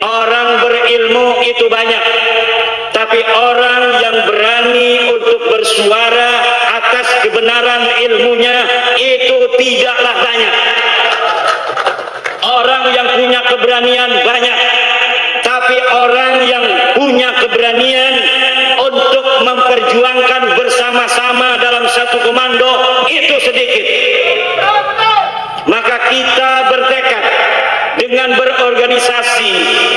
Orang berilmu itu banyak, tapi orang yang berani untuk bersuara atas kebenaran ilmunya itu tidaklah banyak. Orang yang punya keberanian banyak, tapi orang yang punya keberanian untuk memperjuangkan bersama-sama dalam satu komando itu sedikit. Maka kita bertekad dengan berorganisasi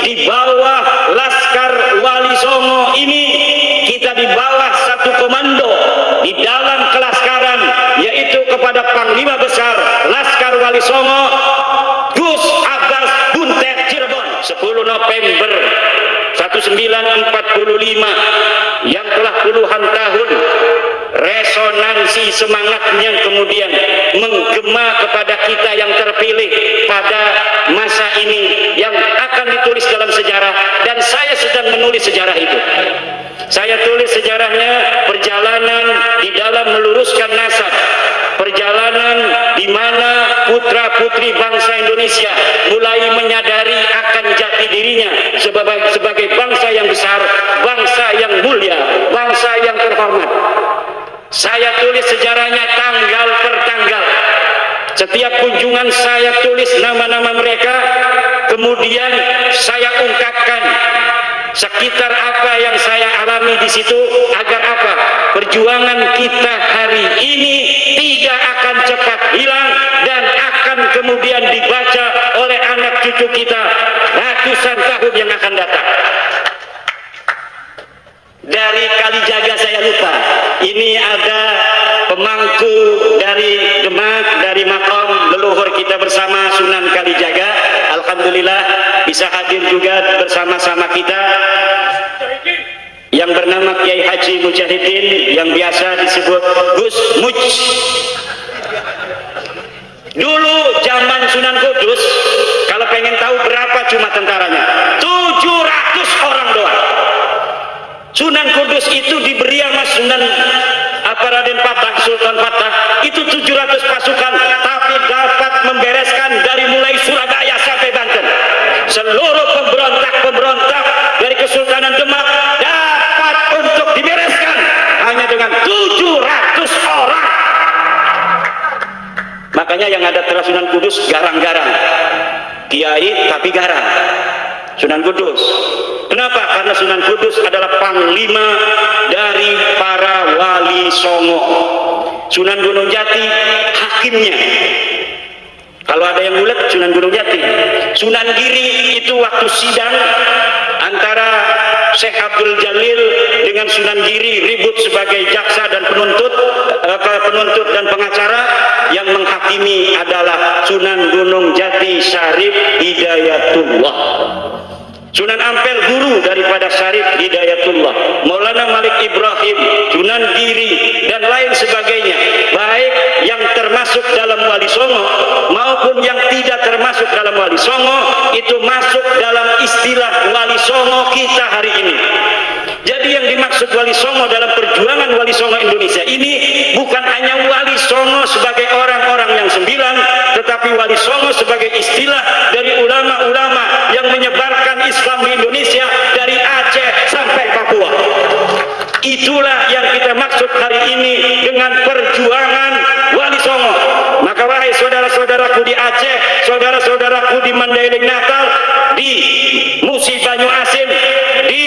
di bawah Laskar Wali Songo ini, kita di bawah satu komando di dalam kelaskaran, yaitu kepada Panglima Besar Laskar Wali Songo Gus Abbas Buntet Cirebon, 10 November 1945, yang telah puluhan tahun resonansi semangatnya kemudian menggema kepada kita yang terpilih pada masa ini yang akan ditulis dalam sejarah. Dan saya sedang menulis sejarah itu. Saya tulis sejarahnya perjalanan di dalam meluruskan nasab, perjalanan di mana putra-putri bangsa Indonesia mulai menyadari akan jati dirinya sebagai bangsa yang besar, bangsa yang mulia, bangsa yang terhormat. Saya tulis sejarahnya tanggal per tanggal. Setiap kunjungan saya tulis nama-nama mereka, kemudian saya ungkapkan sekitar apa yang saya alami di situ, agar apa? Perjuangan kita hari ini tidak akan cepat hilang dan akan kemudian dibaca oleh anak cucu kita ratusan tahun yang akan datang. Dari Kalijaga saya lupa, ini ada pemangku dari Demak, dari makam leluhur kita bersama Sunan Kalijaga. Alhamdulillah bisa hadir juga bersama-sama kita, yang bernama Kiai Haji Mujahidin, yang biasa disebut Gus Muj. Dulu zaman Sunan Kudus, kalau pengen tahu berapa cuma tentaranya, 700 orang doang. Sunan Kudus itu diberi sama Sunan Raden Patah, Sultan Patah, itu 700 pasukan, tapi dapat membereskan dari mulai Surabaya sampai Banten. Seluruh pemberontak-pemberontak dari Kesultanan Demak dapat untuk dibereskan hanya dengan 700 orang. Makanya yang ada setelah Sunan Kudus garang-garang, kiai tapi garang. Sunan Kudus. Kenapa? Karena Sunan Kudus adalah panglima dari para wali Songo. Sunan Gunung Jati hakimnya. Kalau ada yang bulat, Sunan Gunung Jati. Sunan Giri itu waktu sidang antara Syekh Abdul Jalil dengan Sunan Giri ribut sebagai jaksa dan penuntut dan pengacara, yang menghakimi adalah Sunan Gunung Jati Syarif Hidayatullah. Sunan Ampel guru daripada Syarif Hidayatullah, Maulana Malik Ibrahim, Sunan Giri dan lain sebagainya, baik yang termasuk dalam Wali Songo maupun yang tidak termasuk dalam Wali Songo, itu masuk dalam istilah Wali Songo kita hari ini. Jadi yang dimaksud Wali Songo dalam perjuangan Wali Songo Indonesia ini bukan hanya Wali Songo sebagai orang-orang yang 9, tetapi Wali Songo sebagai istilah dari ulama-ulama yang menyebarkan Islam di Indonesia dari Aceh sampai Papua. Itulah yang kita maksud hari ini dengan perjuangan Wali Songo. Maka wahai saudara-saudaraku di Aceh, saudara-saudaraku di Mandailing Natal, di Musi Banyu Asin, di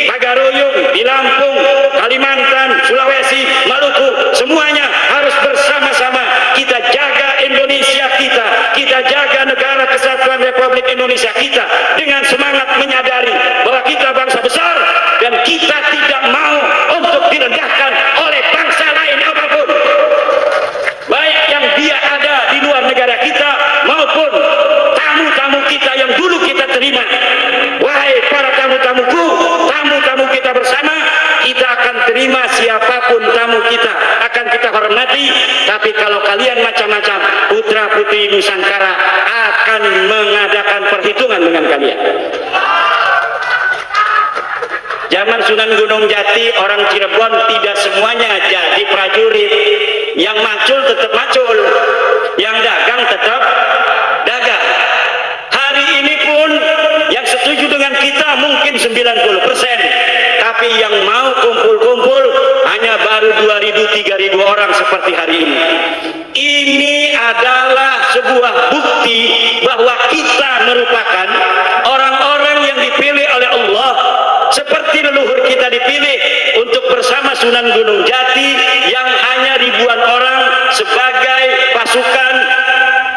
Pagaroyong, di Lampung, Kalimantan, Sulawesi, Maluku, semuanya harus bersama-sama kita jaga Indonesia kita jaga negara kesatuan Republik Indonesia kita dengan semangat menyadari bahwa kita bangsa besar dan kita tidak mau untuk direndahkan oleh bangsa lain apapun, baik yang dia ada di luar negara kita maupun tamu-tamu kita yang dulu kita terima. Wahai para tamu-tamuku, tamu-tamu kita bersama, kita akan terima siapapun tamu kita, akan kita hormati. Tapi kalau kalian macam-macam, putra putri Nusantara akan mengadakan perhitungan dengan kalian. Zaman Sunan Gunung Jati, orang Cirebon tidak semuanya jadi prajurit. Yang macul tetap macul, yang dagang tetap dagang. Hari ini pun yang setuju dengan 90%, tapi yang mau kumpul-kumpul hanya baru 2.000-3.000 orang seperti hari ini. Ini adalah sebuah bukti bahwa kita merupakan orang-orang yang dipilih oleh Allah, seperti leluhur kita dipilih untuk bersama Sunan Gunung Jati yang hanya ribuan orang sebagai pasukan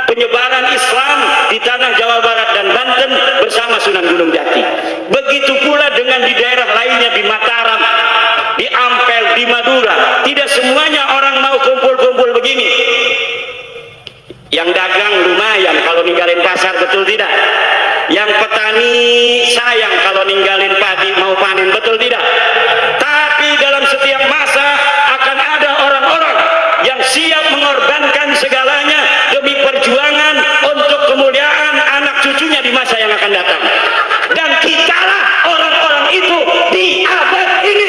penyebaran Islam di tanah Jawa Barat dan Banten bersama Sunan Gunung Jati. Begitu pula dengan di daerah lainnya, di Mataram, di Ampel, di Madura. Tidak semuanya orang mau kumpul-kumpul begini. Yang dagang lumayan kalau ninggalin pasar, betul tidak? Yang petani sayang kalau ninggalin padi mau panen, betul tidak? Tapi dalam setiap masa akan ada orang-orang yang siap mengorbankan segalanya demi perjuangan untuk kemuliaan anak cucunya di masa yang akan datang. Dan kitalah orang-orang itu di abad ini.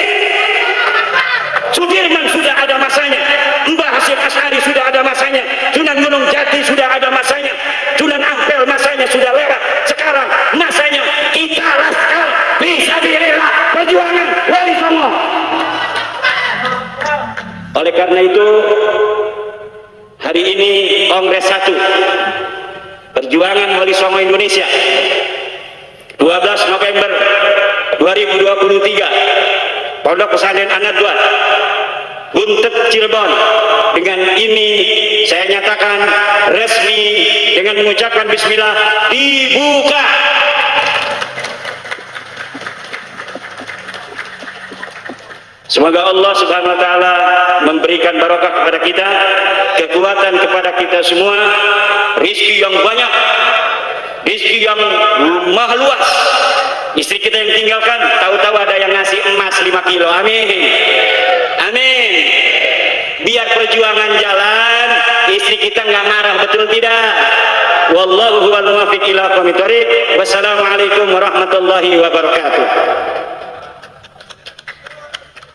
Sudirman sudah ada masanya, Mbah Hasyim Asy'ari sudah ada masanya, Sunan Gunung Jati sudah ada masanya, Sunan Ampel masanya sudah lewat. Sekarang masanya kita laskar fisabilillah, perjuangan Wali Songo. Oleh karena itu, hari ini Kongres 1 Perjuangan Wali Songo Indonesia 12 November 2023, Pondok Pesantren An-Nadwa, Buntet, Cirebon. Dengan ini saya nyatakan resmi dengan mengucapkan bismillah, dibuka. Semoga Allah Subhanahu wa taala memberikan barokah kepada kita, kekuatan kepada kita semua, rezeki yang banyak, rezeki yang maha luas. Istri kita yang tinggalkan, tahu-tahu ada yang ngasih emas 5 kilo. Amin. Amin. Biar perjuangan jalan, istri kita nggak marah, betul tidak? Wallahu huwal muwaffiq ila aqwamit thoriq. Wassalamualaikum warahmatullahi wabarakatuh.